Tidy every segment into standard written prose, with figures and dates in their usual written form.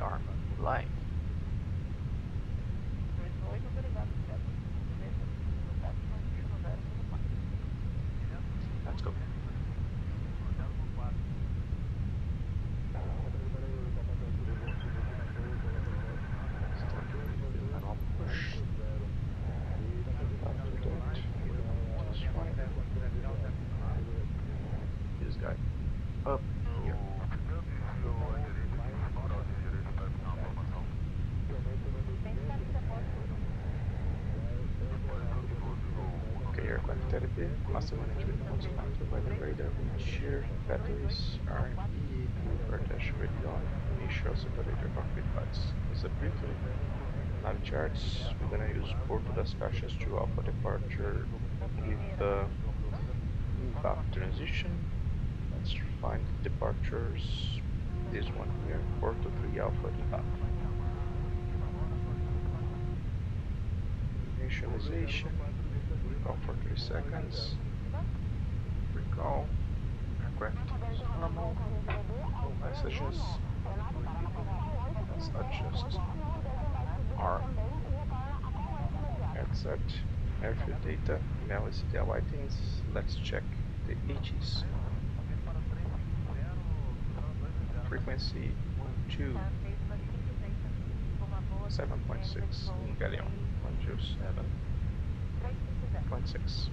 are live. Let's go. Push. This guy up here. Okay, air connectivity, master management notes counted by the radar, shear, batteries, RME, vertex radio, initial separator cockpit lights. As a briefly, nav charts, we're gonna use Porto das Caixas to Alpha departure with the impact transition. Let's find departures. This one here, Porto 3 Alpha impact. Initialization. Recall for 3 seconds. Recall. Aircraft is normal. No messages. Let's adjust our headset. Airfield data. LiveATC lightings. Let's check the HEs. Frequency 7.6 in Galleon. 127.6.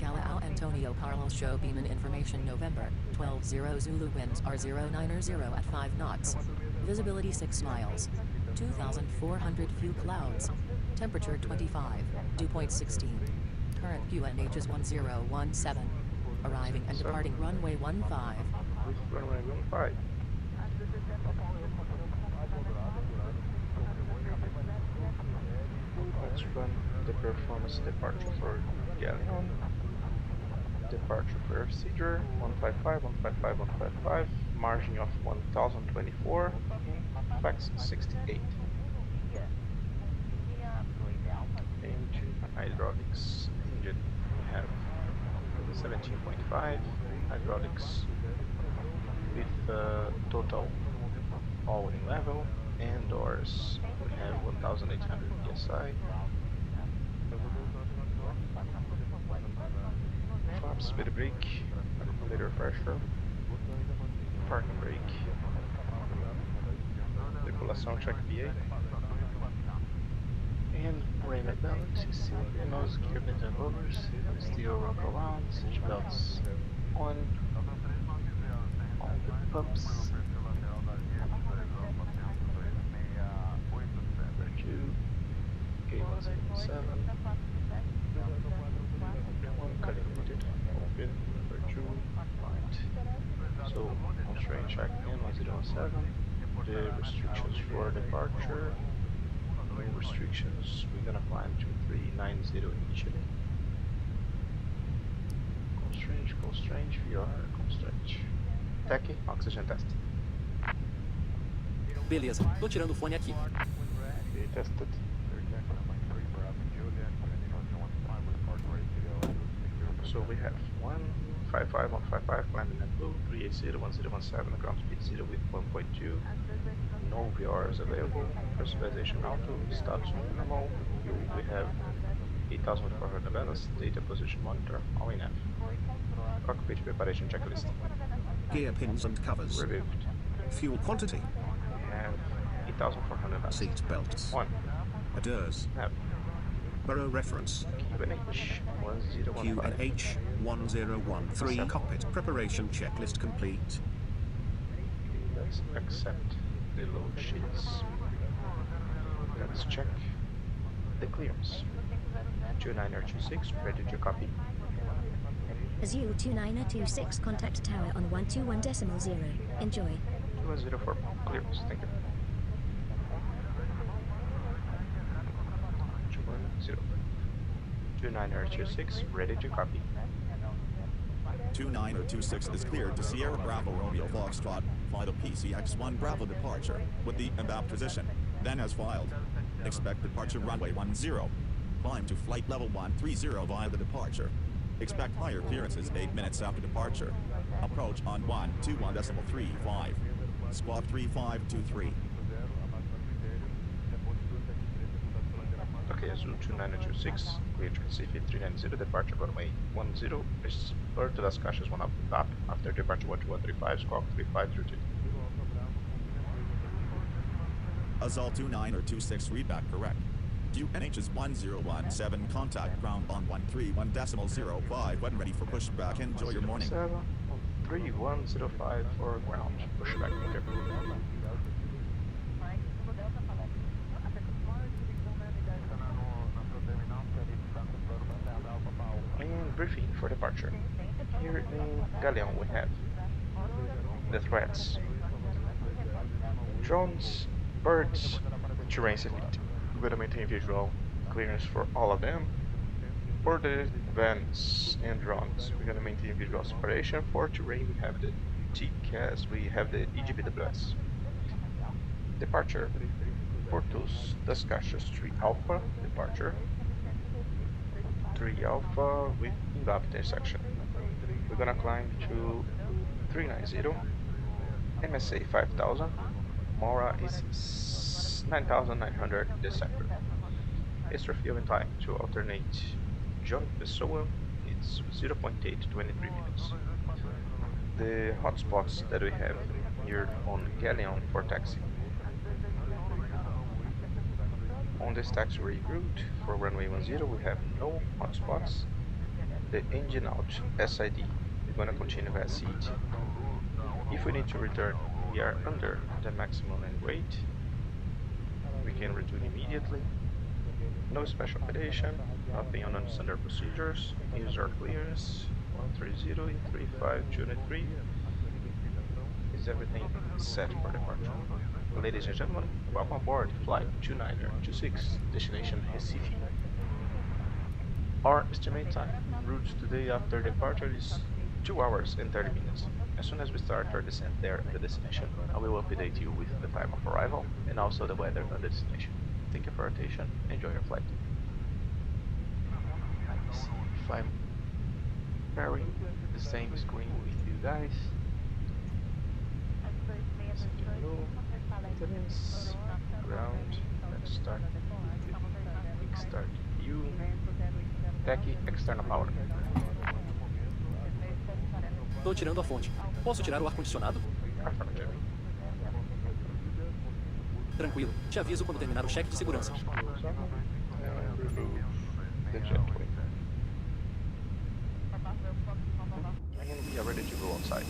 Galao Antonio Carlos show Beeman information November 12-0 Zulu winds are 090 at 5 knots. Visibility 6 miles. 2,400 few clouds. Temperature 25. Dew point 16. Current QNH is 1017. Arriving and departing runway 15. With runway 15. Let's run the performance departure for Galleon. Departure procedure 155, 155, 155. Margin of 1024. Flex 68. Engine hydraulics. Engine we have 17.5 hydraulics with total all-in level, and doors we have 1800 psi. Flaps, speed brake, accumulator pressure, parking brake, regulação check PA, and radar balance, cylinder nose, gear bends and lowers, steel rock around, seat belts on, all the pumps, number 2, K177, one calibrated, open, number 2, right. So, constraint check in 1017, the restrictions for departure. No restrictions, we're gonna climb to 390 initially. Constraint, VR, constraint. Tech, oxygen test. Beleza, tô tirando o fone aqui. Okay, tested. So we have 155, 155, climbing at blue, 380, 1017, ground speed 0 with 1.2. No VRs available. Personalization auto, status minimal. We have 8400 balance, data position monitor, all in F. Cockpit preparation checklist. Gear pins and covers. Removed. Fuel quantity. We have 8400 balance. Seat belts. 1. ADIRS. Have Borough reference. QNH 1015. QNH 1013. Cockpit preparation checklist complete. Let's accept the load sheets. Let's check the clearance. 29R26, ready to copy. Azul 29R26, contact tower on 121.0. Enjoy. 2104, clearance, thank you. 210. 29R26, ready to copy. 2926 is cleared to Sierra Bravo Romeo Foxtrot, fly the PCX-1 Bravo departure with the about position, then as filed. Expect departure runway 10. Climb to flight level 130 via the departure. Expect higher clearances 8 minutes after departure. Approach on 121.35. Squawk 3523. Okay, ASUS 2926, clear to C525 departure runway 10, spur to das caixas 1 up the top, after departure 12135, squawk 3532. Azul 2926 readback correct. QNH is 1017, contact ground on 131.05 when ready for pushback. Enjoy your morning. 3105 for ground, pushback, thank you. And briefing for departure. Here in Galleon we have the threats: drones, birds, terrain safety. We're gonna maintain visual clearance for all of them. For the vans and drones, we're gonna maintain visual separation. For terrain, we have the TCAS, we have the EGPWS. Departure: Portus das Caixas 3 Alpha, departure. 3 Alpha with in-gap intersection. We're gonna climb to 390, MSA 5000, Mora is 9900 in this sector. Extra fueling time to alternate John Pessoa, it's 0.8 to 23 minutes. The hotspots that we have here on Galleon for taxi. On this taxiway route for runway 10, we have no hotspots. The engine out SID, we're gonna continue as seat. If we need to return, we are under the maximum land weight. We can return immediately. No special operation, nothing on non-standard procedures. User clearance 130 3523. Is everything set for departure? Ladies and gentlemen, welcome aboard flight 2926, destination Recife. Our estimated time route today after departure is 2 hours and 30 minutes. As soon as we start our descent there at the destination, I will update you with the time of arrival and also the weather on the destination. Thank you for your attention. Enjoy your flight. Let me see if I'm sharing the same screen with you guys. Maintenance, ground, let's start with kickstart view, TAC external power. Tô tirando a fonte. Posso tirar o ar-condicionado? Affirmative. Tranquilo. Te aviso quando terminar o cheque de segurança. And remove the jetway. And we are ready to go outside.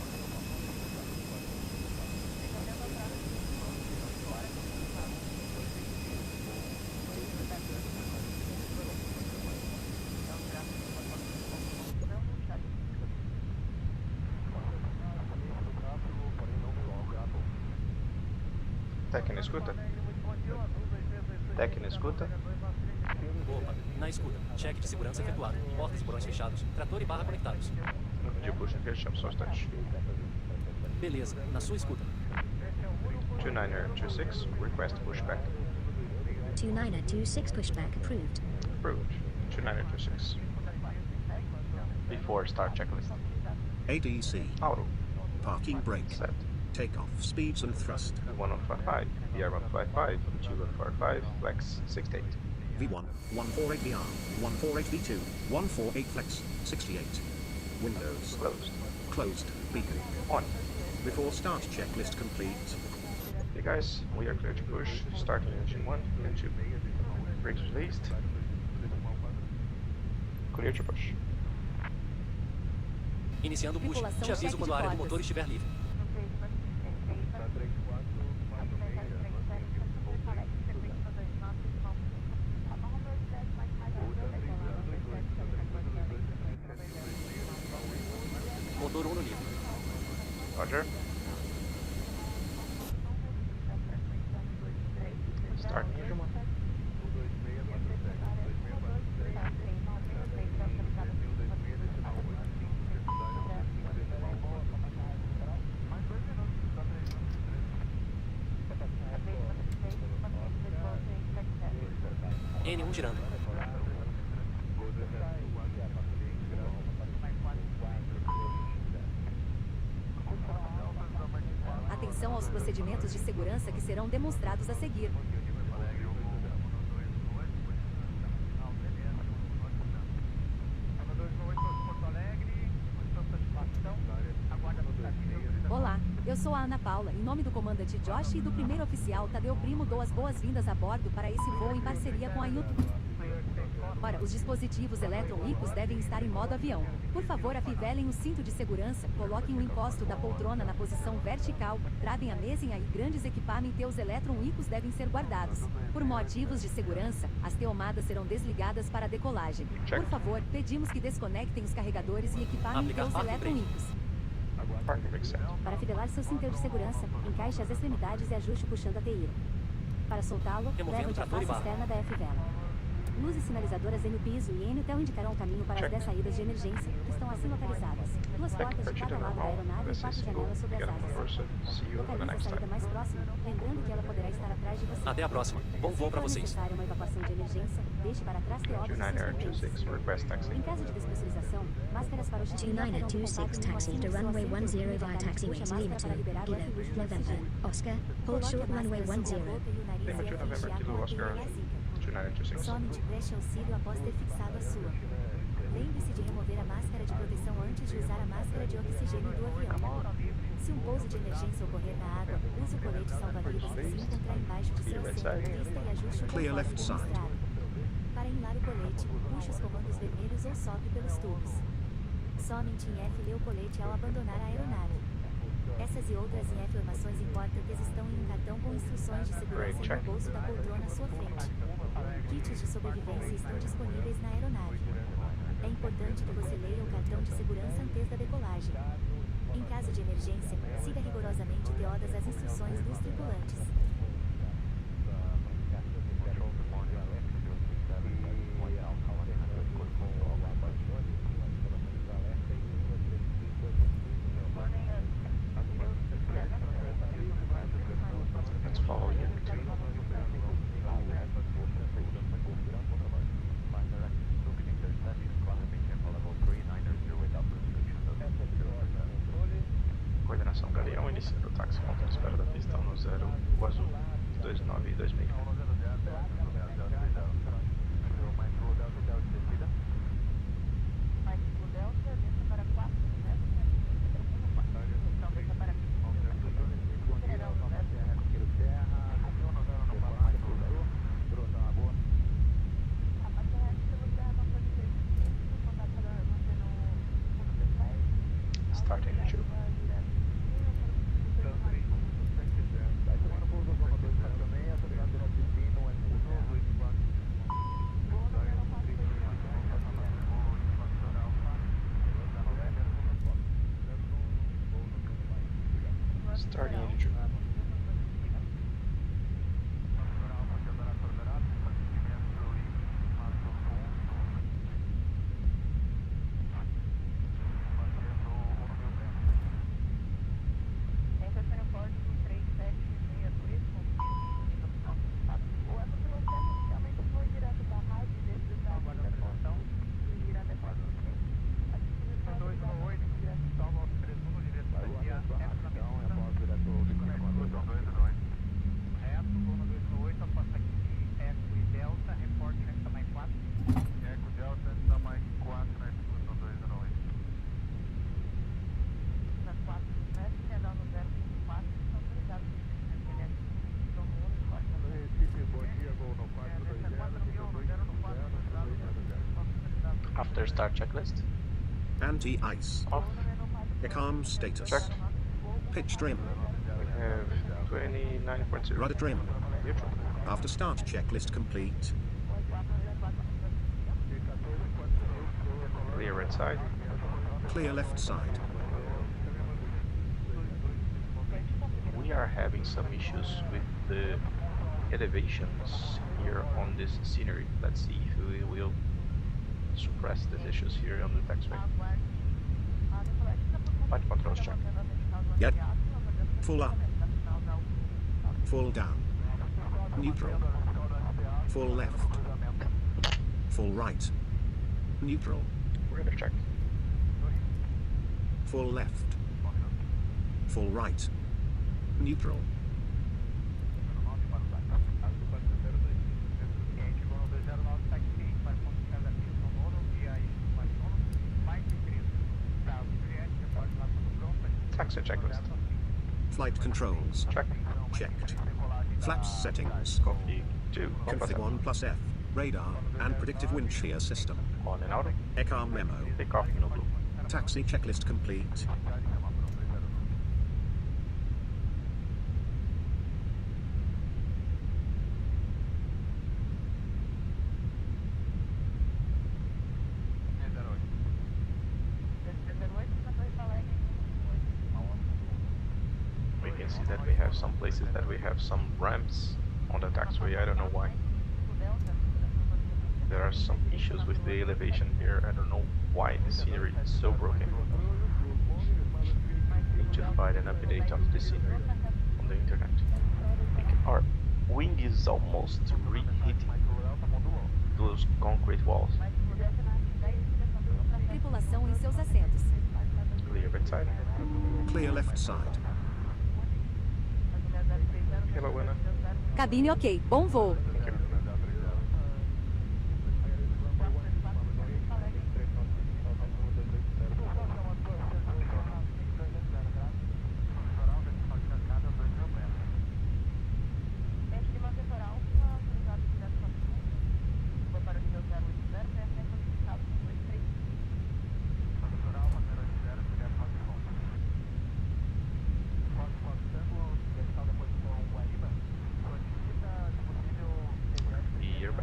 Tec na escuta? Tec na escuta? Opa, na escuta. Cheque de segurança efetuado. Portas e porões fechados. Trator e barra conectados. No vídeo push aqui, deixamos só um instante. Beleza, na sua escuta. 2926, request pushback. 2926 pushback approved. Approved. 2926. Before start checklist. ADC. Auto. Parking brake. Set. Takeoff speeds and thrust. 1155, VR155, G145, flex 68. V1, 148 VR, 148 V2, 148 flex, 68. Windows. Closed. Closed. Beacon. On. Before start checklist complete. Okay guys, we are clear to push. Starting engine 1 and 2. Brakes released. Clear to push. Iniciando o push. Te aviso quando a área do motor estiver livre. Motor 1 livre. Roger. Start engine 1. N1 girando. atenção aos procedimentos de segurança que serão demonstrados a seguir. Olá, eu sou a Ana Paula, em nome do comandante Josh e do primeiro oficial Tadeu Primo dou as boas-vindas a bordo para esse voo em parceria com a YouTube. Ora, os dispositivos eletrônicos devem estar em modo avião. Por favor, afivelem o cinto de segurança, coloquem o encosto da poltrona na posição vertical, travem a mesa e aí grandes equipamentos eletrônicos devem ser guardados. Por motivos de segurança, as tomadas serão desligadas para a decolagem. Por favor, pedimos que desconectem os carregadores e equipamentos eletrônicos. Para afivelar seu cinto de segurança, encaixe as extremidades e ajuste puxando a teíra. Para soltá-lo, leve-o à face externa da F-vela. Luzes sinalizadoras no piso e em hotel indicarão o caminho para as 10 saídas de emergência, que estão assim localizadas. 2 portas de cada lado da aeronave e 4 janelas sobre as asas. Localize a saída mais próxima, lembrando que ela poderá estar atrás de você. Até a próxima. Bom voo para vocês. Se for necessária uma evacuação de emergência, deixe para trás teórios e suspensos. Em caso de despressurização, máscaras para o xixi não terão 2926 taxi to runway 10 via taxiway to Lima 2, Kilo, November, Oscar, hold short runway 10. Lima 2 November, Kilo, Oscar. Somente preste auxílio após ter fixado a sua. Lembre-se de remover a máscara de proteção antes de usar a máscara de oxigênio do avião. Se um pouso de emergência ocorrer na água, use o colete salva-vidas que se encontrar embaixo de seu assento, vista e ajuste o Clear left conforme side. demonstrado. Para enlar o colete, puxe os comandos vermelhos ou sopre pelos tubos. Somente em F lê o colete ao abandonar a aeronave. Essas e outras informações importantes estão em um cartão com instruções de segurança no bolso da poltrona à sua frente. Kits de sobrevivência estão disponíveis na aeronave. É importante que você leia o cartão de segurança antes da decolagem. Em caso de emergência, siga rigorosamente todas as instruções dos tripulantes. Let's follow you. Coordenação Galeão, iniciando o táxi contra a espera da pista no 0, o azul, 29 e 2000. Starting in 2. Starting in 2. After start checklist. Anti-ice. Off. Calm status. Checked. Pitch trim. We have 29.0. Rudder trim. Neutral. After start checklist complete. Clear right side. Clear left side. We are having some issues with the elevations here on this scenery. Let's see if we will suppress these issues here on the taxiway. Flight controls check. Yep. Full up. Full down. Neutral. Full left. Full right. Neutral. Radar check. Full left. Full right. Neutral. Taxi checklist. Flight controls. Check. Checked. Flaps settings. Config 2. Config 1 plus F. Radar and predictive wind shear system. On and out. ECAR memo. Takeoff no blue. Taxi checklist complete. We can see that we have some places that we have some ramps on the taxiway. I don't know why. There are some issues with the elevation here. I don't know why the scenery is so broken. Need to find an update of the scenery on the internet. I think our wing is almost re-hitting those concrete walls. Tripulação em seus assentos. Clear right side. Clear left side. Hello, Anna. Cabine ok. Bom voo. Thank you.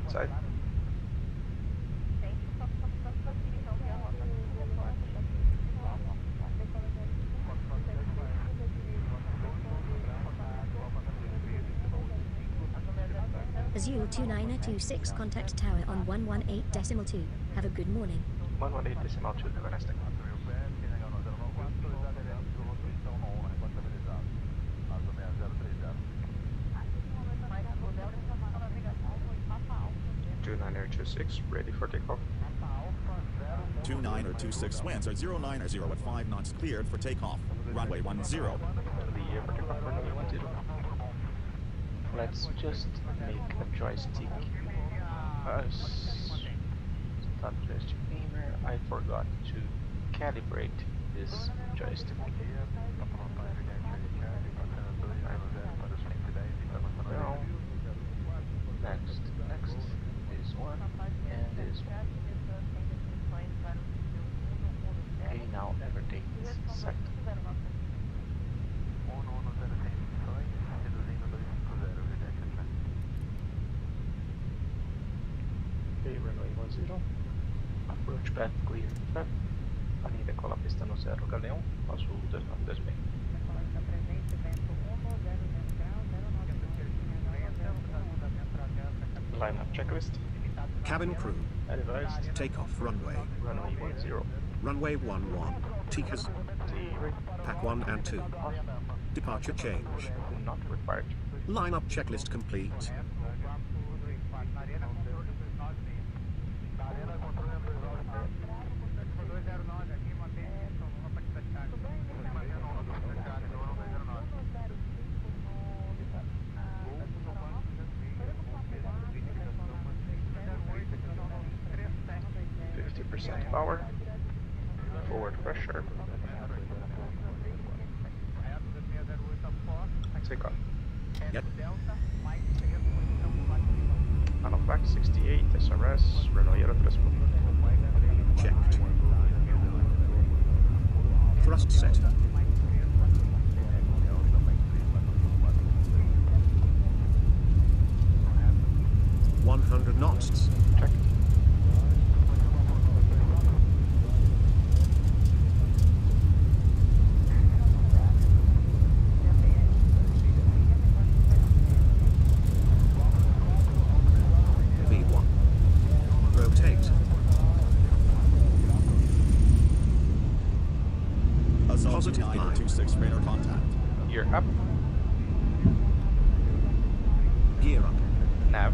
Side. Azul 2926, contact tower on 118.2. Have a good morning. 118.2, have a nice day. Ready for takeoff. 2926 winds are 090 at 5 knots cleared for takeoff. Runway 10. Clear for takeoff, runway 10. Let's just make a joystick. Stop joystick aimer. I forgot to calibrate this joystick. No. Next. This one and this one. Okay, now everything is set. Okay, runway 10. Approach path clear. Avenida cola pista no 0 Galeão, Azul 2926. Lineup checklist. Cabin crew. Advised. Takeoff runway. Runway 10. Runway 11. TCAS. Pack 1 and 2. Departure change. Not required. Lineup checklist complete. Power, forward pressure, take off. Yep. Halifax 68, SRS, runway 3. Checked. Thrust set. knots. Check. V1. Rotate. Positive 926 radar contact. Gear up. Gear up. Nav.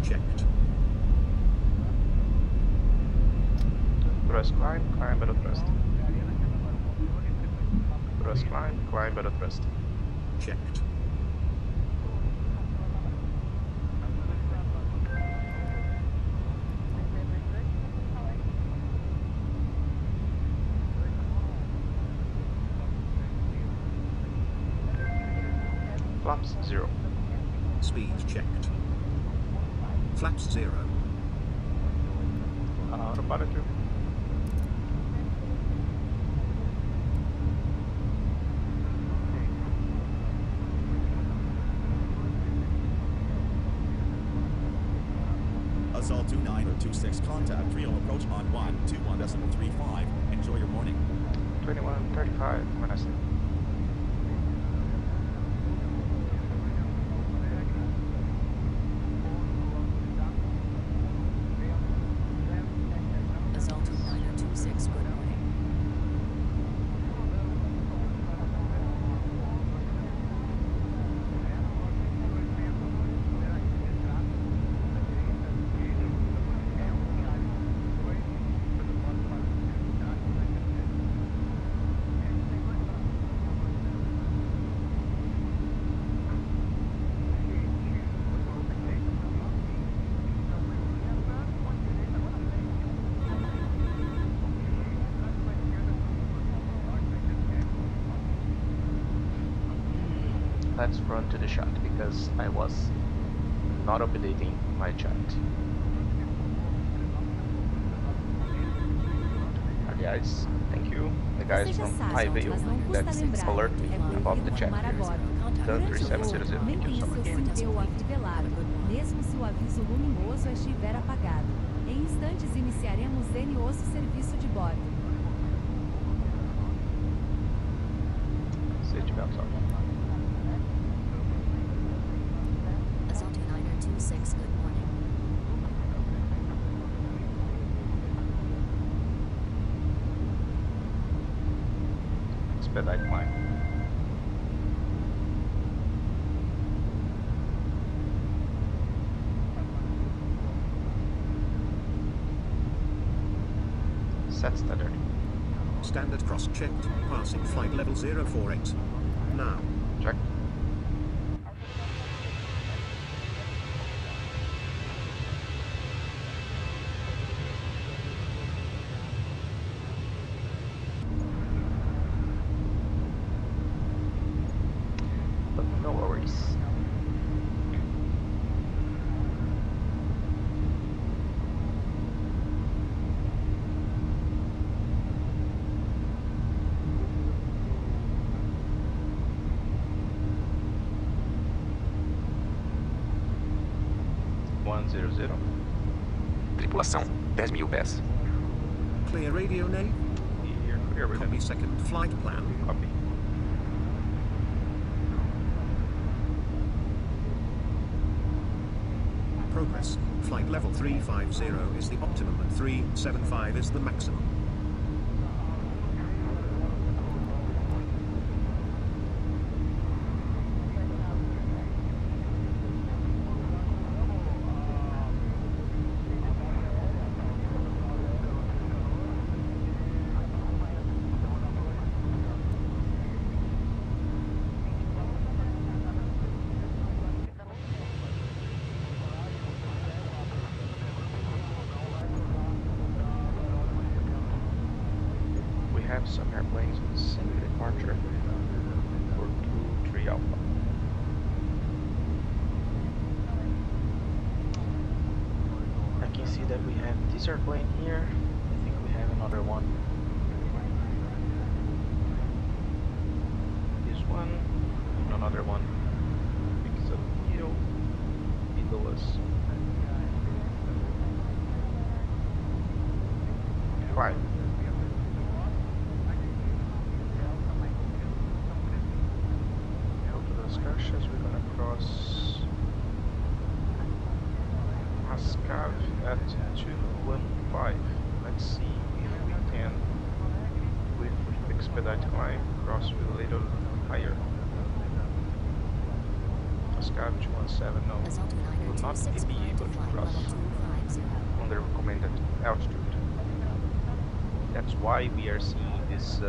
Checked. Thrust climb, better thrust. Thrust climb, better thrust. checked. Flaps 0. Speed checked. Flaps 0. Autopilot 2. Assault 2926, contact Real approach on 121.35. Enjoy your morning. 2135, buenas. Assault 2926, good morning. Let's run to the chat because I was not updating my chat. Guys, thank you. The guys Você já from sabe, Highvale mas não custa that lembrar. alert me É about the proibido chat fumar here. agora. Done Durante o 3700. voo, nem Thank you so tenha much. seu cintel afivelado, mesmo se o aviso luminoso estiver apagado. Em instantes iniciaremos nosso serviço de bordo. Safety belts off. Assault 2926, good morning. Expedite climb. Set standard. Standard cross checked. Passing flight level 048. Now. Check. But no worries. Tripulação, 10.000 pés. Clear radio name. Here, clear with Copy second flight plan. Copy. Progress. Flight level 350 is the optimum and 375 is the maximum. Have some airplanes with the same departure for 2-3 Alpha. I can see that we have this airplane here. I think we have another one. This one and another one. It's a little below us. 5. We're gonna cross Ascav at 215. Let's see if we can, with expedite climb, cross with a little higher. Ascav 217, no, will not be able to cross on the recommended altitude. That's why we are seeing this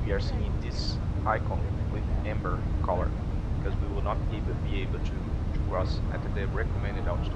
we are seeing this icon with amber color because we will not even be able to cross at the recommended altitude.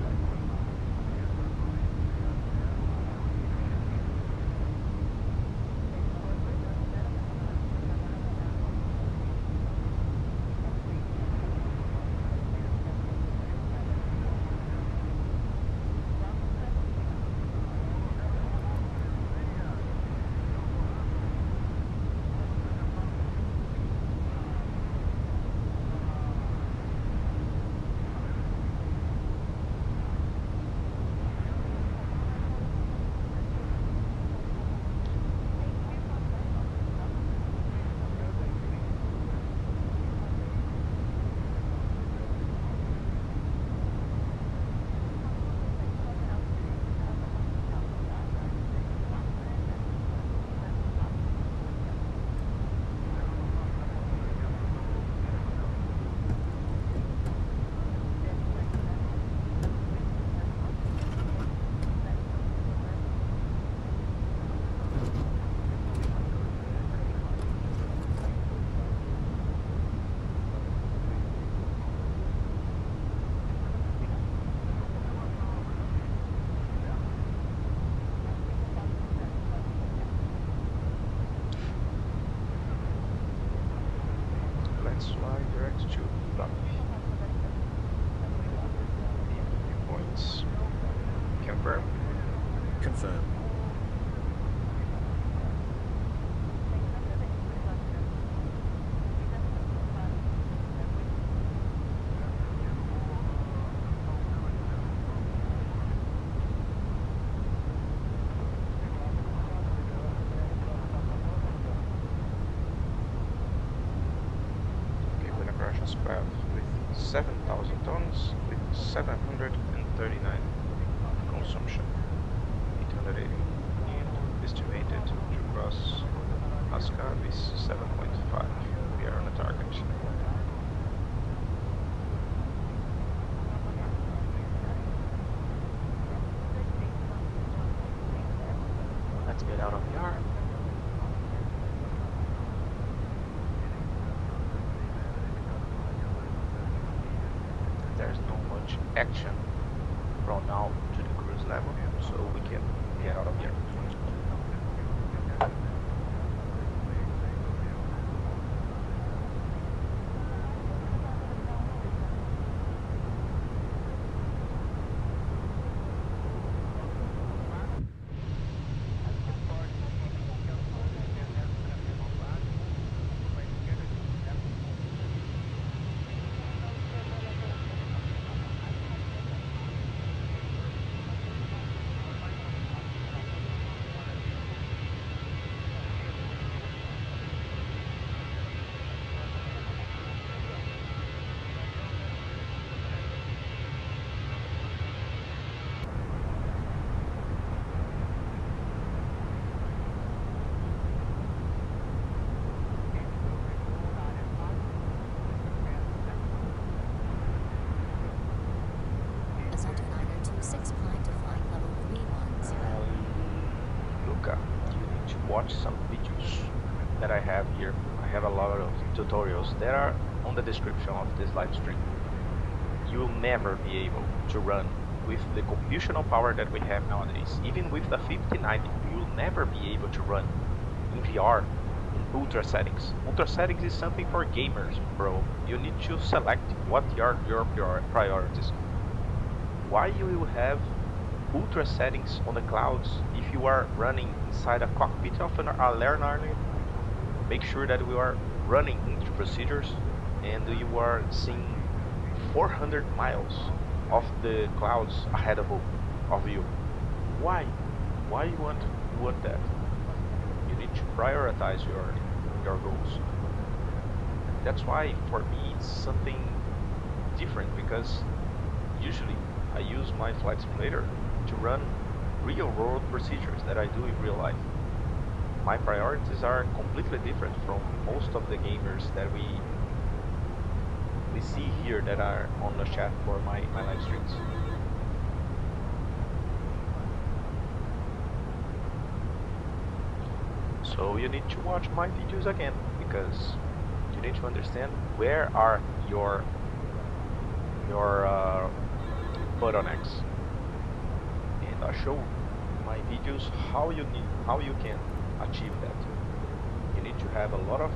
Let's fly direct to Fonte. Points. Confirm. Confirm. Path with 7,000 tons with 739 consumption, 880, and estimated to cross ASCAV is 7.5. We are on a target. Let's get out of here. There's no much action from now to the cruise level, so we can get out of here. Luca, you need to watch some videos that I have here. I have a lot of tutorials that are on the description of this live stream. You will never be able to run with the computational power that we have nowadays. Even with the 5090, you will never be able to run in VR in ultra settings. Ultra settings is something for gamers, bro. You need to select what are your priorities. Why you will have ultra settings on the clouds if you are running inside a cockpit of an airliner? Make sure that we are running into procedures and you are seeing 400 miles of the clouds ahead of you. Why? Why you want that? You need to prioritize your goals. That's why for me it's something different, because usually I use my flight simulator to run real world procedures that I do in real life. My priorities are completely different from most of the gamers that we see here that are on the chat for my live streams. So you need to watch my videos again, because you need to understand where are your bottlenecks, and I show my videos how you can achieve that. You need to have a lot of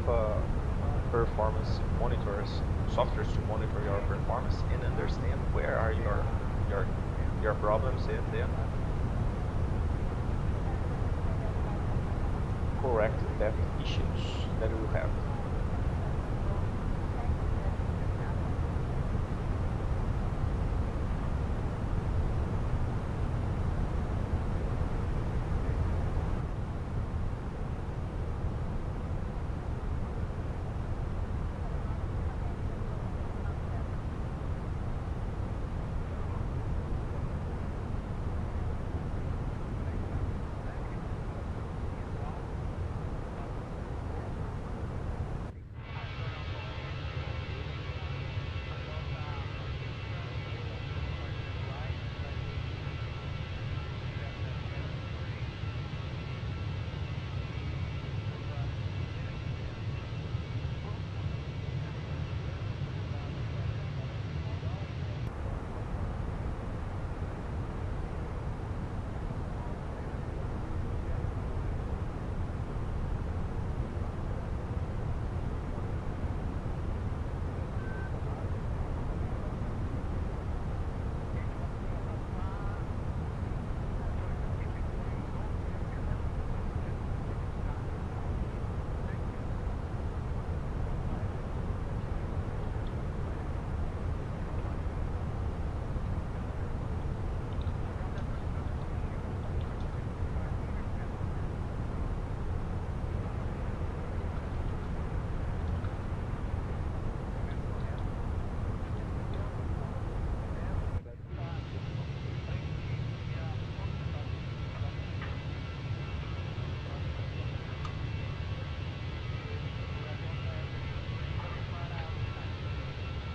performance monitors, softwares to monitor your performance and understand where are your problems, and then correct that issues that you have.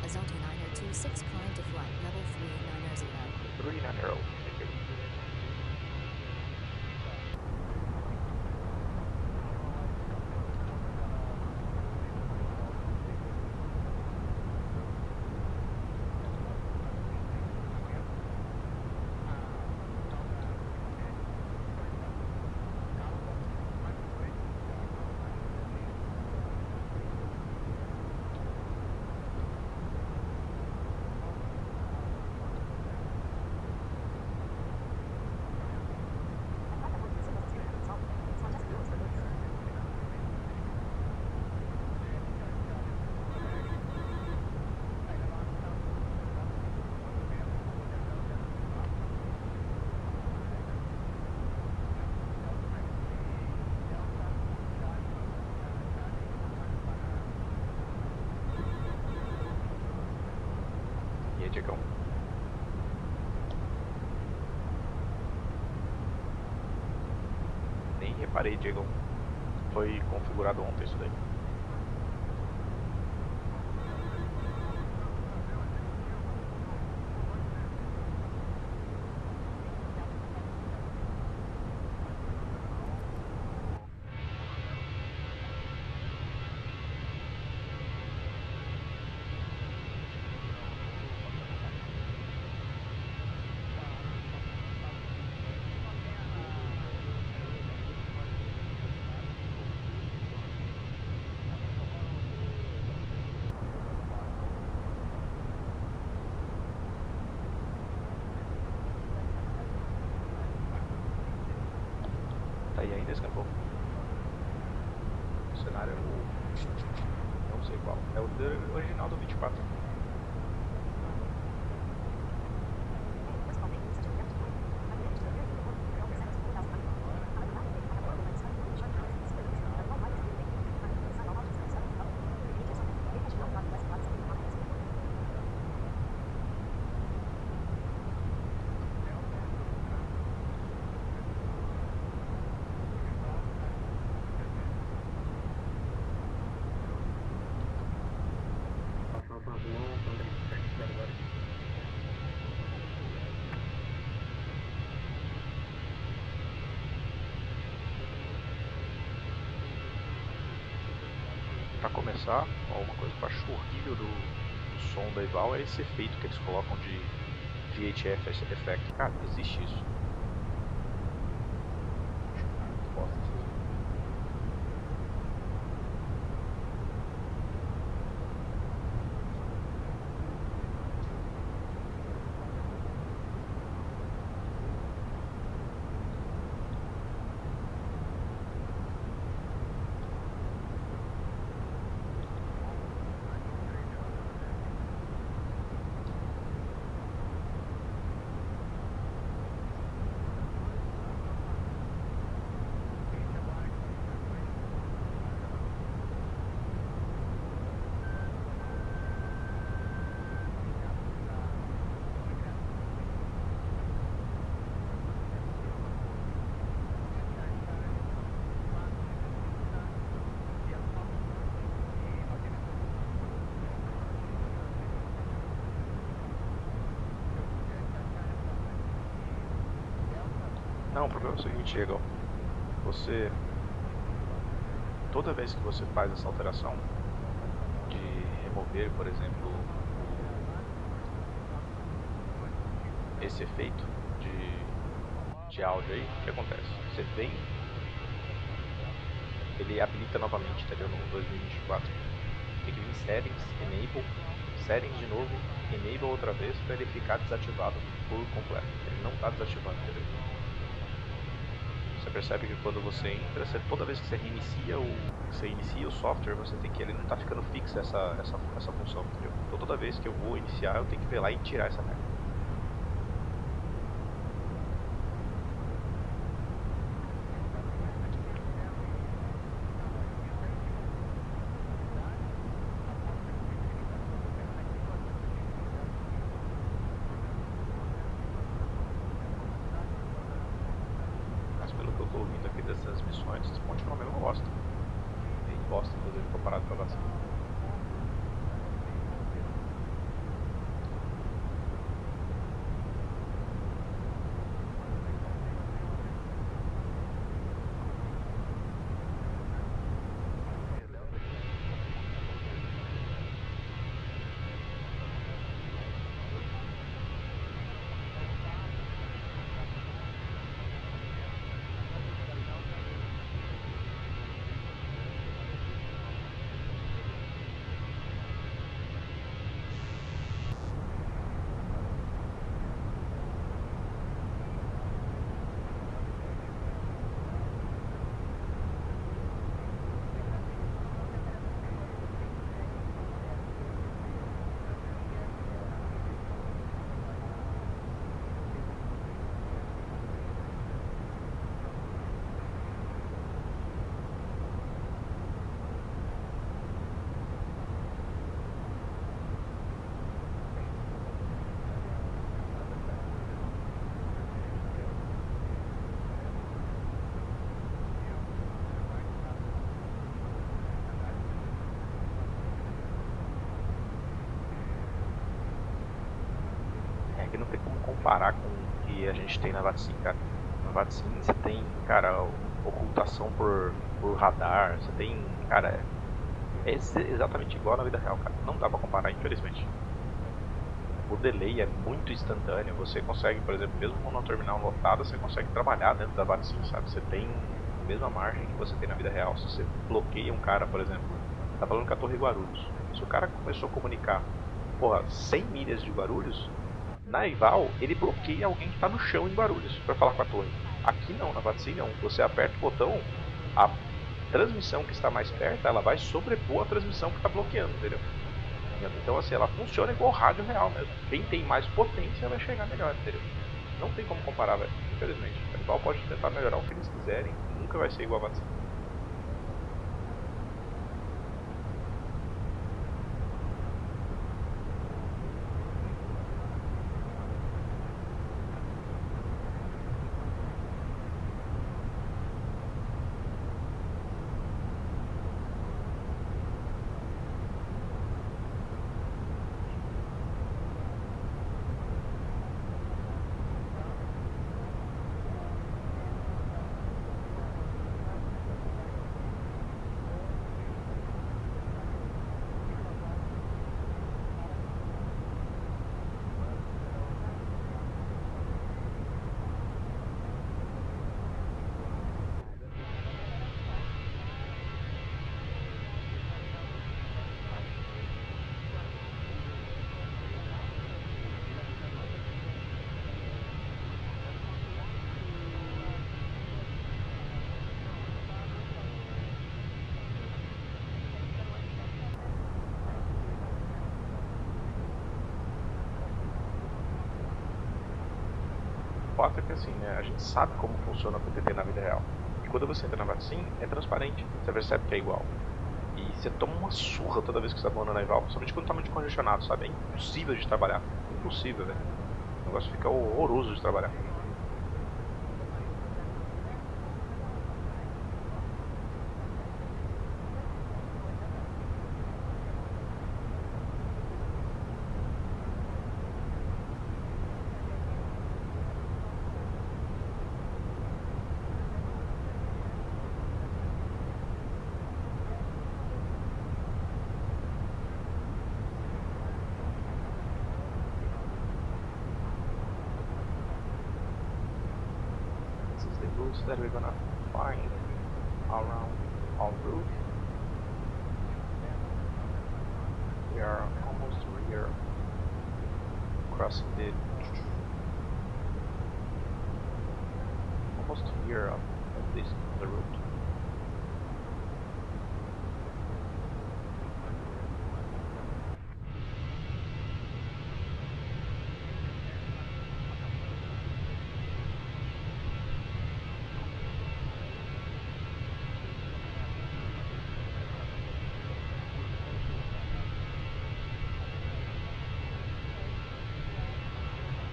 Azonto 9026, climb to flight level 390. 390. Thank you. E aí, Diegão? Nem reparei, Diego. Foi configurado ontem isso daí. Tá aí ainda, escapou. O cenário não sei qual. É o original do 24. Para começar, ó, uma coisa que eu acho horrível do som da Eval é esse efeito que eles colocam de VHF Effect. Cara, existe isso. Muito bosta isso. Não, o problema é o seguinte, Diego. Você, toda vez que você faz essa alteração de remover, por exemplo, esse efeito de áudio aí, o que acontece? Você vem, ele habilita novamente, entendeu? No 2024. Tem que vir em Settings, Enable, Settings de novo, Enable outra vez para ele ficar desativado por completo. Ele não está desativado, entendeu? Você percebe que quando você entra, toda vez que você inicia o software, você tem que, ele não está ficando fixo essa função, entendeu? Então toda vez que eu vou iniciar, eu tenho que ver lá e tirar essa merda. Pelo que eu tô ouvindo aqui das transmissões, esse monte de mesmo bosta. Bem bosta, inclusive, comparado com a vacina. Que não tem como comparar com o que a gente tem na VATSIM, cara. Na VATSIM você tem, cara, ocultação por radar, você tem, cara, é exatamente igual na vida real, cara. Não dá pra comparar, infelizmente. O delay é muito instantâneo, você consegue, por exemplo, mesmo com uma terminal lotada, você consegue trabalhar dentro da VATSIM, sabe? Você tem a mesma margem que você tem na vida real. Se você bloqueia um cara, por exemplo, tá falando com a Torre Guarulhos, se o cara começou a comunicar, porra, 100 milhas de Guarulhos, na Eval, ele bloqueia alguém que está no chão em Guarulhos para falar com a torre. Aqui não, na VATSIM não. Você aperta o botão, a transmissão que está mais perto, ela vai sobrepor a transmissão que está bloqueando, entendeu? Então assim, ela funciona igual rádio real mesmo. Quem tem mais potência vai chegar melhor, entendeu? Não tem como comparar, velho. Infelizmente. A Eval pode tentar melhorar o que eles quiserem, nunca vai ser igual a VATSIM. fato é que assim, né, a gente sabe como funciona a PTT na vida real. E quando você entra na VATSIM, é transparente, você percebe que é igual. E você toma uma surra toda vez que você tá voando na Ival, principalmente quando tá muito congestionado, sabe? É impossível de trabalhar. Impossível, velho. O negócio fica horroroso de trabalhar. That we're gonna find around our route. We are almost here, crossing the almost here of this the route.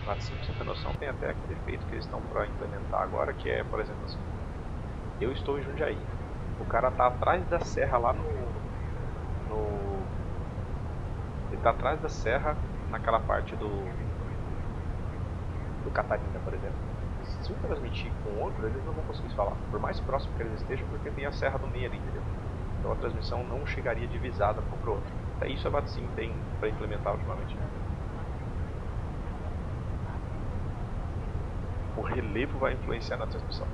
Assim, pra você ter noção, tem até aquele efeito que eles estão para implementar agora, que é, por exemplo, assim, eu estou em Jundiaí, o cara tá atrás da serra lá ele tá atrás da serra naquela parte do Catarina, por exemplo. Se eu transmitir com outro, eles não vão conseguir falar, por mais próximo que eles estejam, porque tem a serra do meio ali, entendeu? Então a transmissão não chegaria divisada um pro outro. Até isso a VATSIM tem para implementar ultimamente. O relevo vai influenciar na transmissão.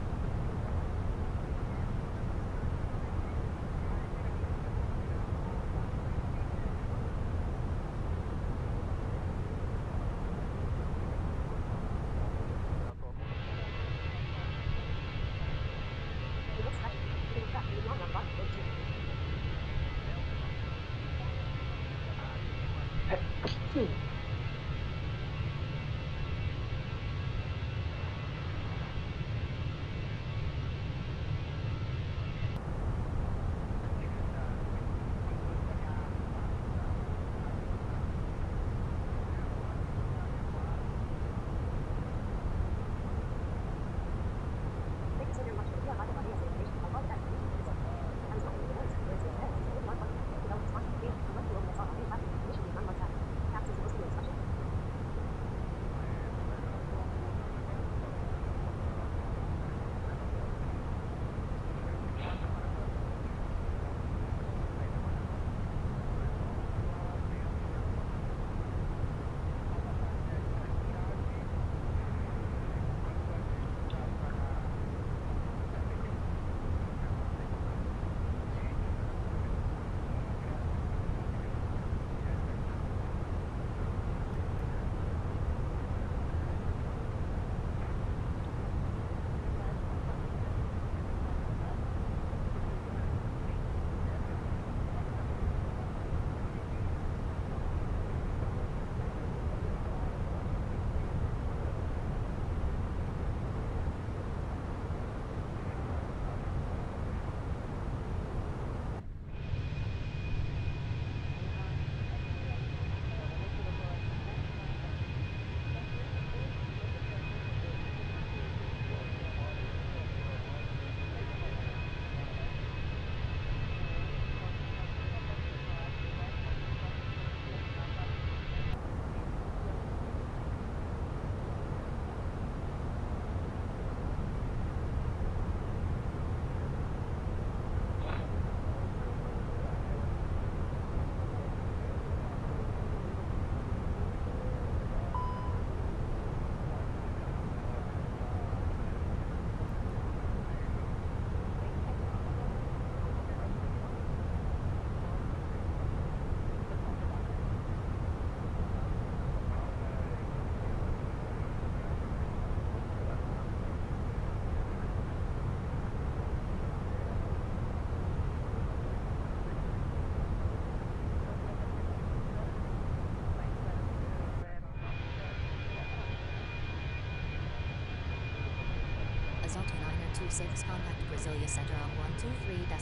Zalta926, contact Brasilia Center on 123.85.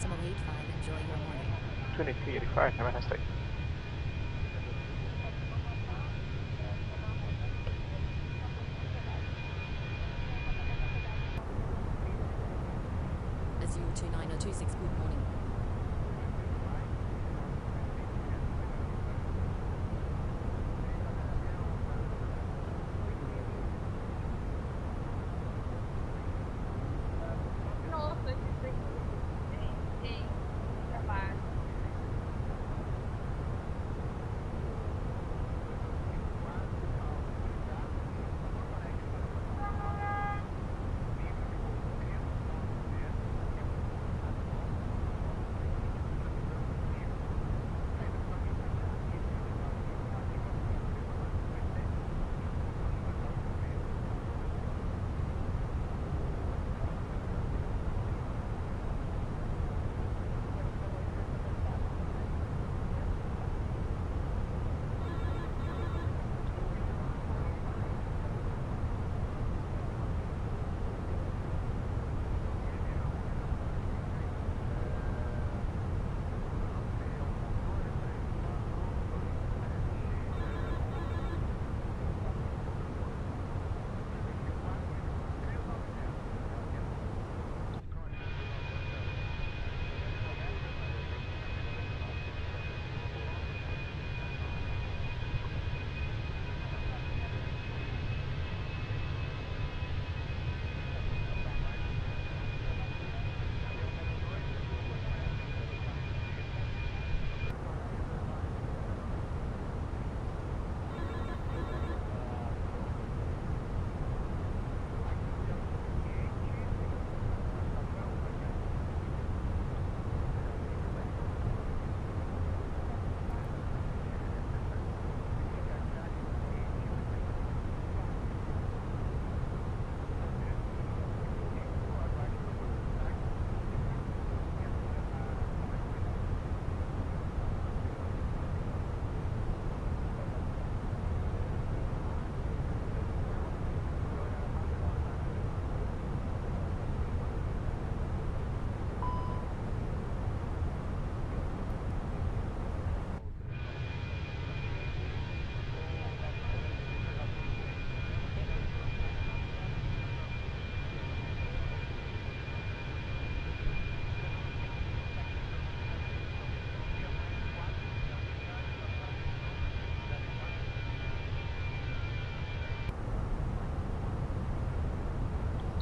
Enjoy your morning. 2385, have a nice day. ASU29026, good morning.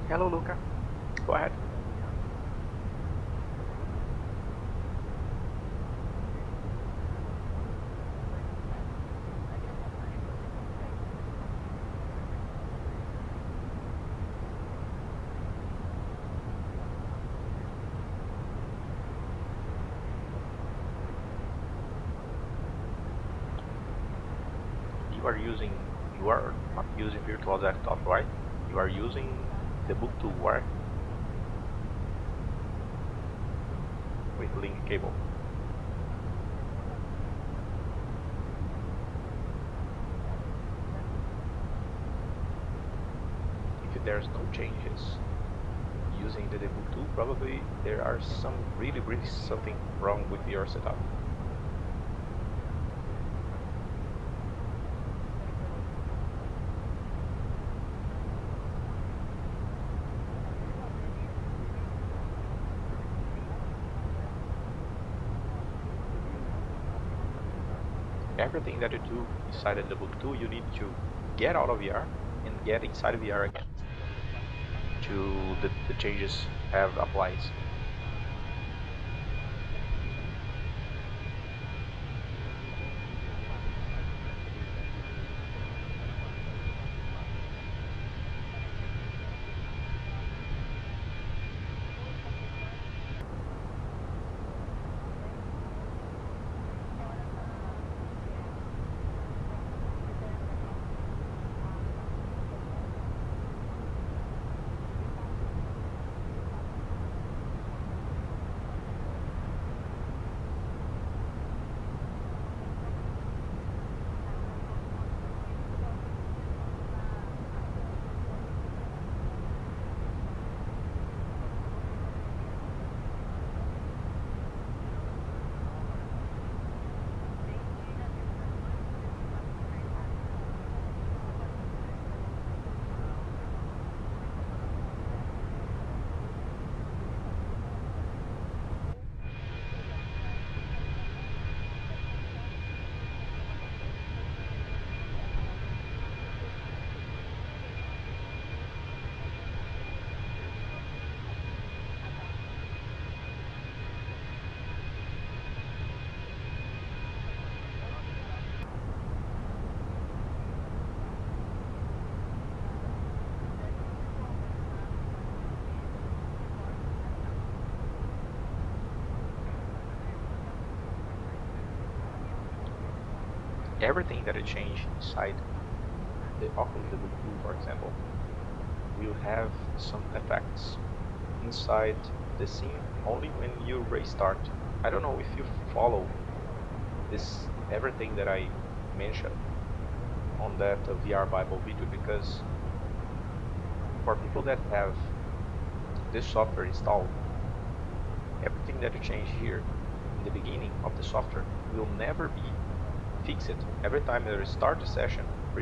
Hello, Luca. Go ahead. You are not using virtual desktop, right? You are using the book to work with link cable. If there's no changes using the debug tool, probably there are some really something wrong with your setup. Everything that you do inside the debug tool, you need to get out of VR and get inside VR again to the changes have applied. everything that I change inside the Oculus W2, for example, will have some effects inside the scene only when you restart. I don't know if you follow this everything that I mentioned on that VR Bible video, because for people that have this software installed, everything that you change here in the beginning of the software will never be fixed. Every time I restart the session, for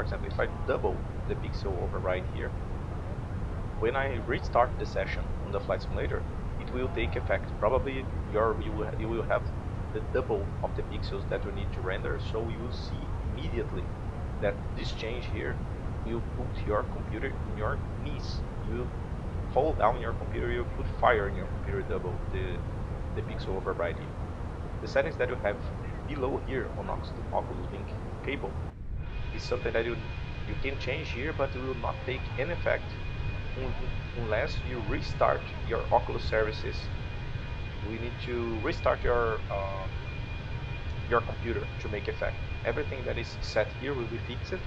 example, if I double the pixel override here, when I restart the session on the flight simulator, it will take effect. Probably you will have the double of the pixels that you need to render, so you will see immediately that this change here will put your computer in your knees. You fall down your computer, you put fire in your computer, double the pixel override here. The settings that you have below here on Oculus Link cable is something that you can change here, but it will not take any effect unless you restart your Oculus services. We need to restart your computer to make effect. Everything that is set here will be fixed and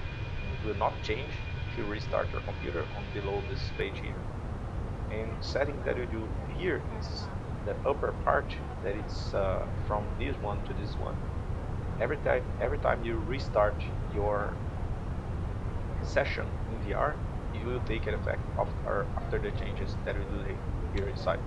will not change if you restart your computer on below this page here. And setting that you do here is the upper part, that it's from this one to this one. Every time you restart your session in VR, it will take an effect after the changes that we do here inside.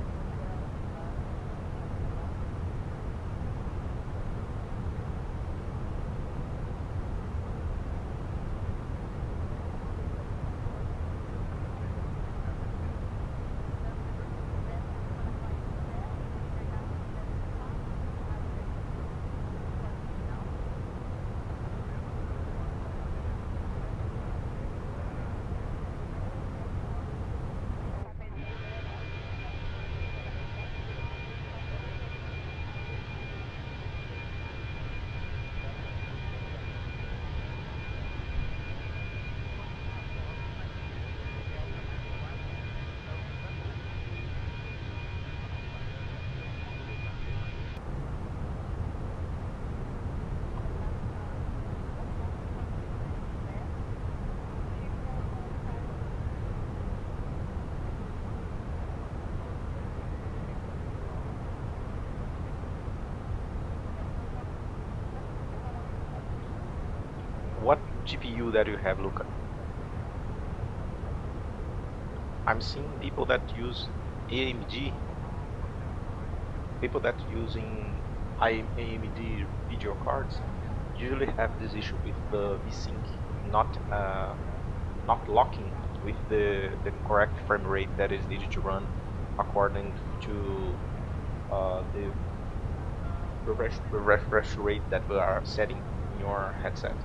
What GPU that you have, Luca? I'm seeing people that use AMD, people that using AMD video cards usually have this issue with the VSync not locking with the correct frame rate that is needed to run according to the refresh rate that we are setting in your headset.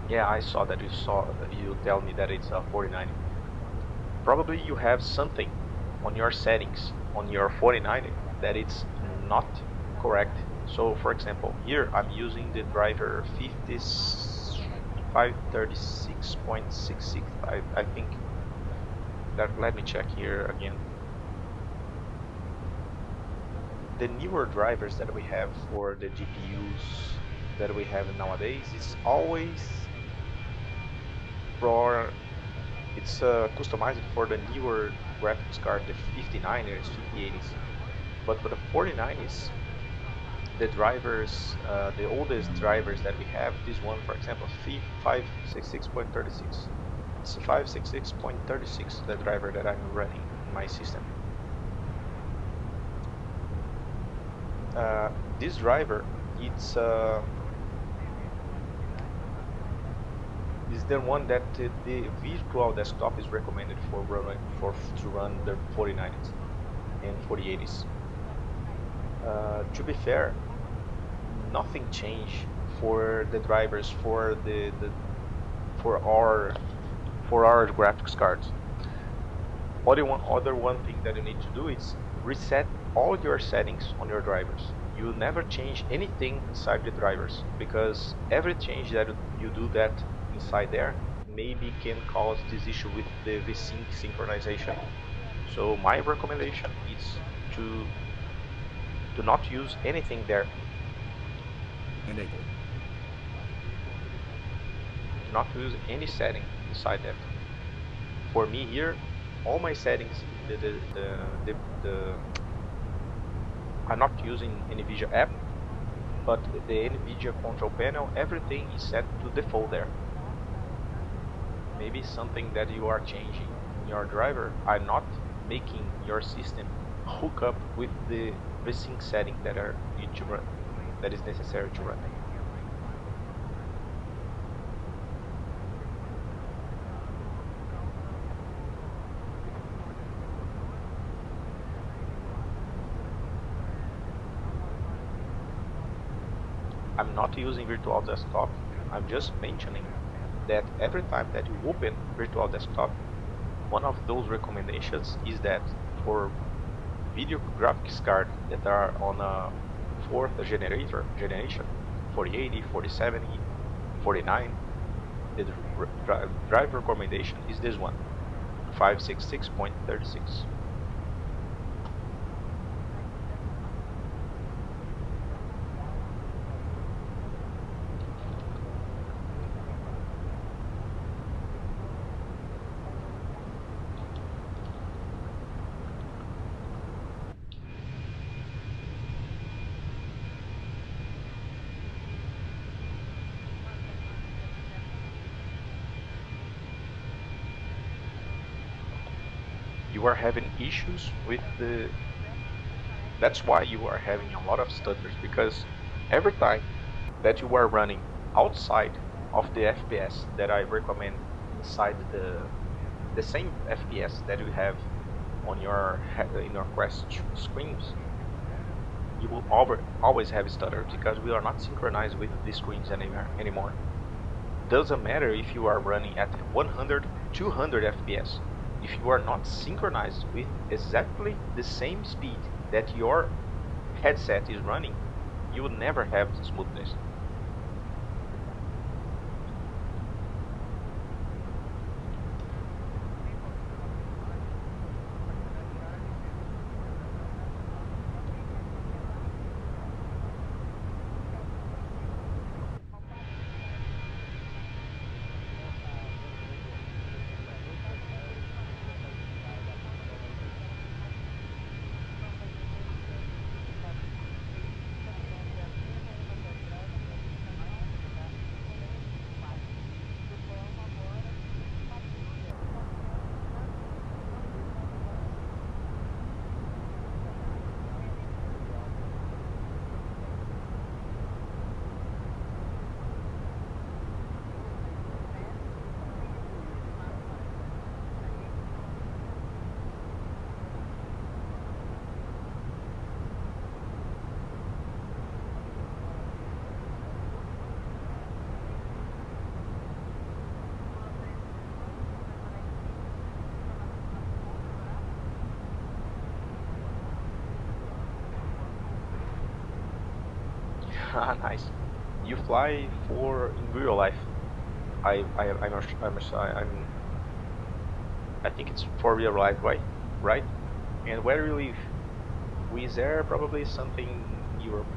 Yeah, I saw that you tell me that it's 4090. Probably you have something on your settings on your 4090 that it's not correct. So for example, here I'm using the driver 536.66. I think that, let me check here again. The newer drivers that we have for the GPUs that we have nowadays is always it's customized for the newer graphics card, the 5090s, 5080s. But for the 4090s, the drivers, the oldest drivers that we have, this one for example, 566.36. It's 566.36, the driver that I'm running in my system. This driver, it's is the one that the virtual desktop is recommended to run the 4090s and 4080s. To be fair, nothing changed for the drivers for our graphics cards. Other one thing that you need to do is reset all your settings on your drivers. You never change anything inside the drivers, because every change that you do that inside there maybe can cause this issue with the VSync synchronization. So my recommendation is to not use anything there. Enable. not use any setting inside that. For me here, all my settings, I'm not using NVIDIA app, but the NVIDIA control panel, everything is set to default there. Maybe something that you are changing in your driver are not making your system hook up with the FreeSync setting that are need to run, that is necessary to run. I'm not using virtual desktop. I'm just mentioning that every time that you open virtual desktop, one of those recommendations is that for video graphics card that are on a 4th generation, 4080, 4070, 49, the drive recommendation is this one, 566.36. You are having issues with the, that's why you are having a lot of stutters, because every time that you are running outside of the FPS that I recommend inside the same FPS that you have on your in your Quest screens, you will always have stutters because we are not synchronized with the screens anymore. Doesn't matter if you are running at 100, 200 FPS. If you are not synchronized with exactly the same speed that your headset is running, you will never have smoothness. Nice. You fly for in real life. I think it's for real life, right? And where you live? Wizz Air, probably something Europe.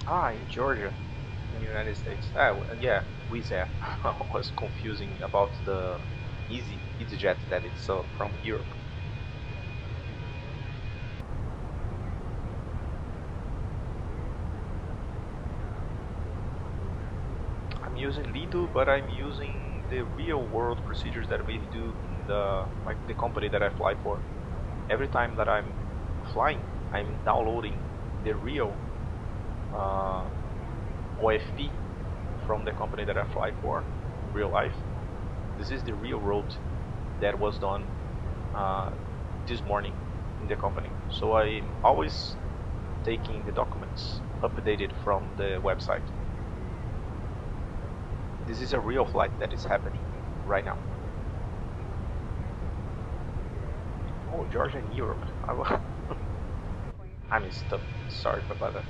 Ah, in Georgia, in the United States. Ah, yeah, Wizz Air. I was confusing about the EasyJet that it's from Europe. I'm using Lido, but I'm using the real world procedures that we do in the company that I fly for. Every time that I'm flying, I'm downloading the real OFP from the company that I fly for, real life. This is the real route that was done this morning in the company. So I'm always taking the documents updated from the website. This is a real flight that is happening right now. Oh, Georgia and Europe. I missed up. Sorry about that.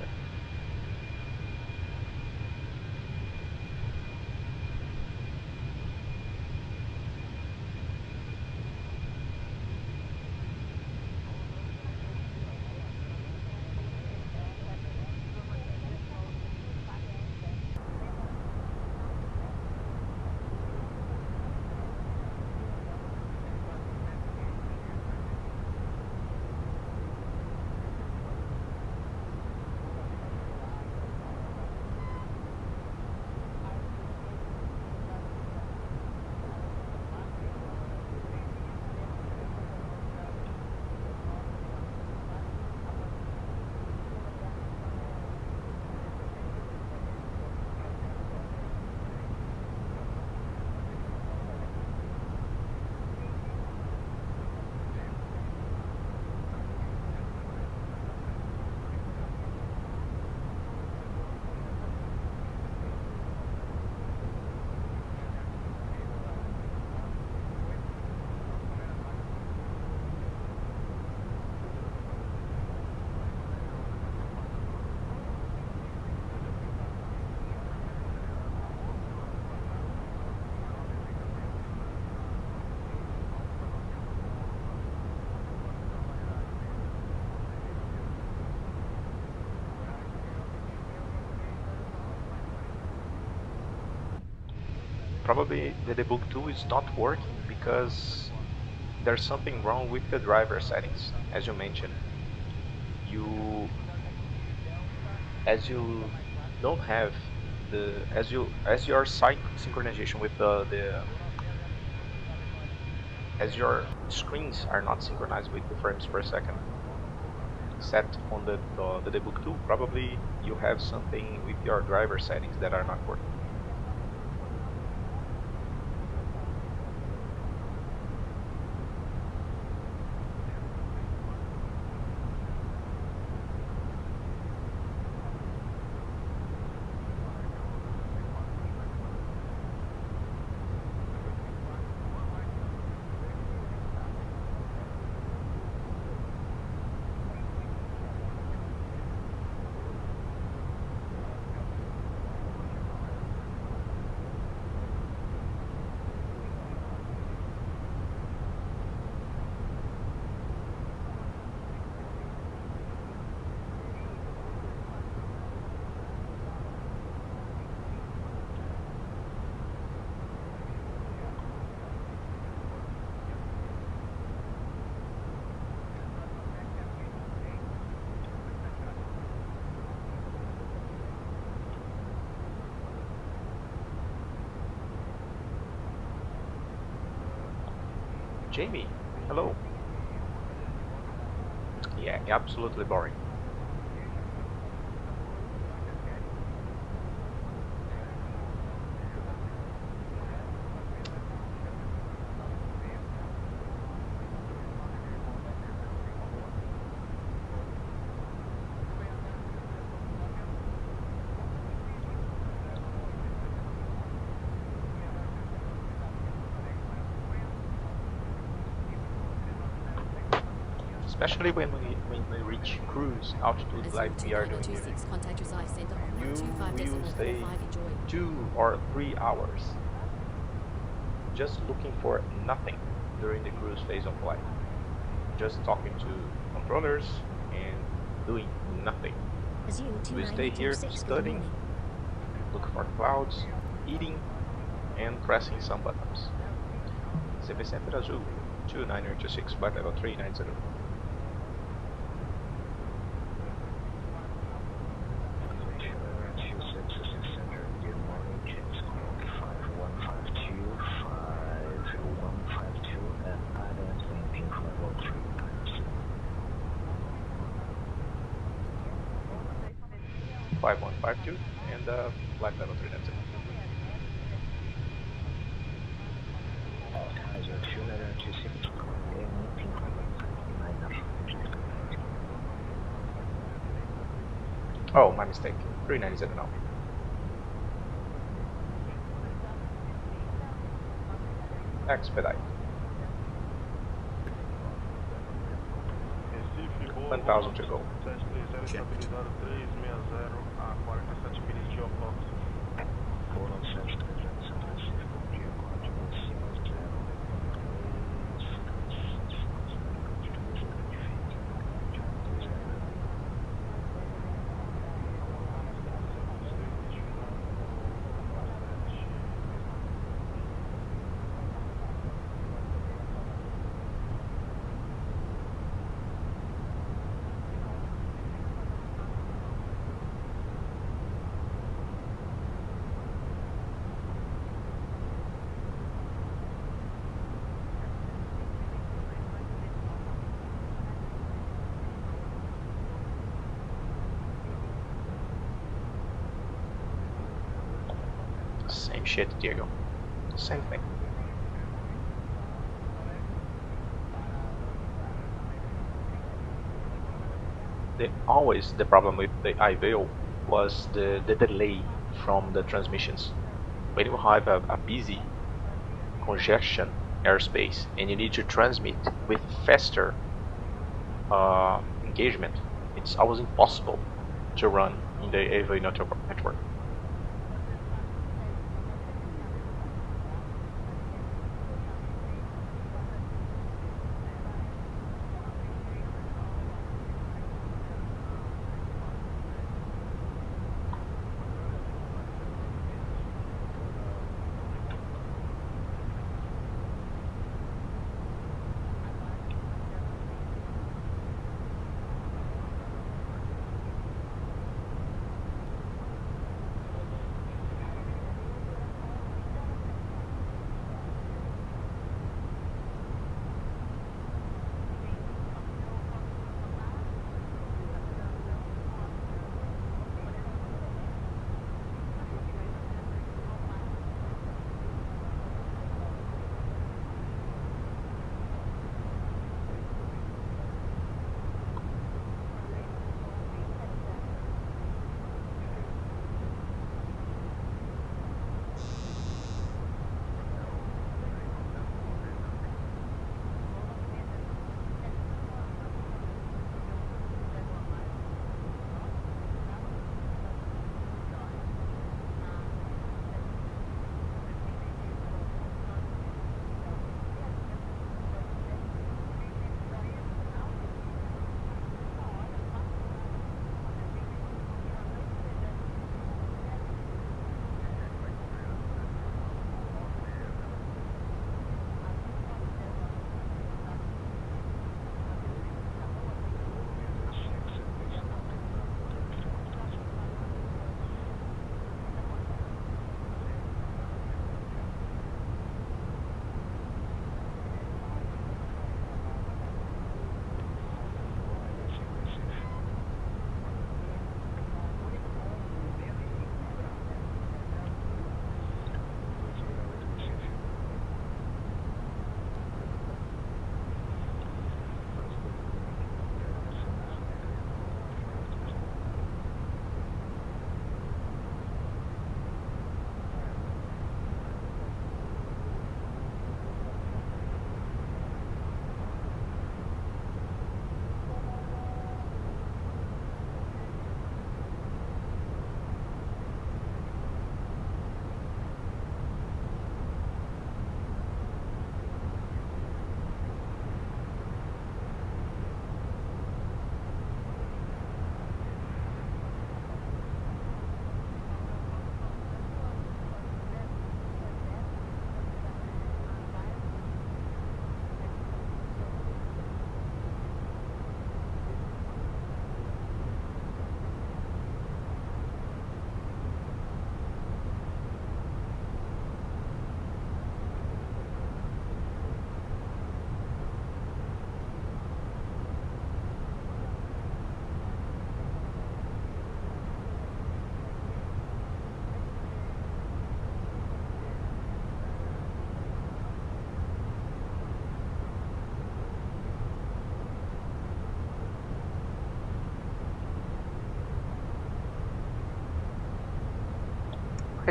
Probably the debug tool is not working because there's something wrong with the driver settings, as you mentioned. As you don't have as your synchronization with as your screens are not synchronized with the frames per second set on the debug tool, probably you have something with your driver settings that are not working. Jamie, hello. Yeah, absolutely boring. Especially when we reach cruise altitude like we are doing here. You will stay 2 or 3 hours just looking for nothing during the cruise phase of flight. Just talking to controllers and doing nothing. We stay here studying, look for clouds, eating, and pressing some buttons. CV Center Azul 2926 by level 390. And flight level 390. Oh, my mistake. 390 now. expedite. Recife, boa 1,000 to go. 730 Checked. estabilizado 360 a 47 milhas de opox. Same shit, Diego. Same thing. Always the problem with the iVeil was the delay from the transmissions. When you have a busy congestion airspace and you need to transmit with faster engagement, it's always impossible to run in the iVeil network.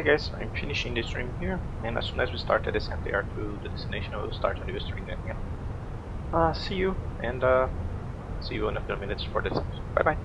Okay guys, I'm finishing the stream here, and as soon as we start the descent there to the destination, I will start a new stream again. See you, and see you in a few minutes for the descent. Bye bye.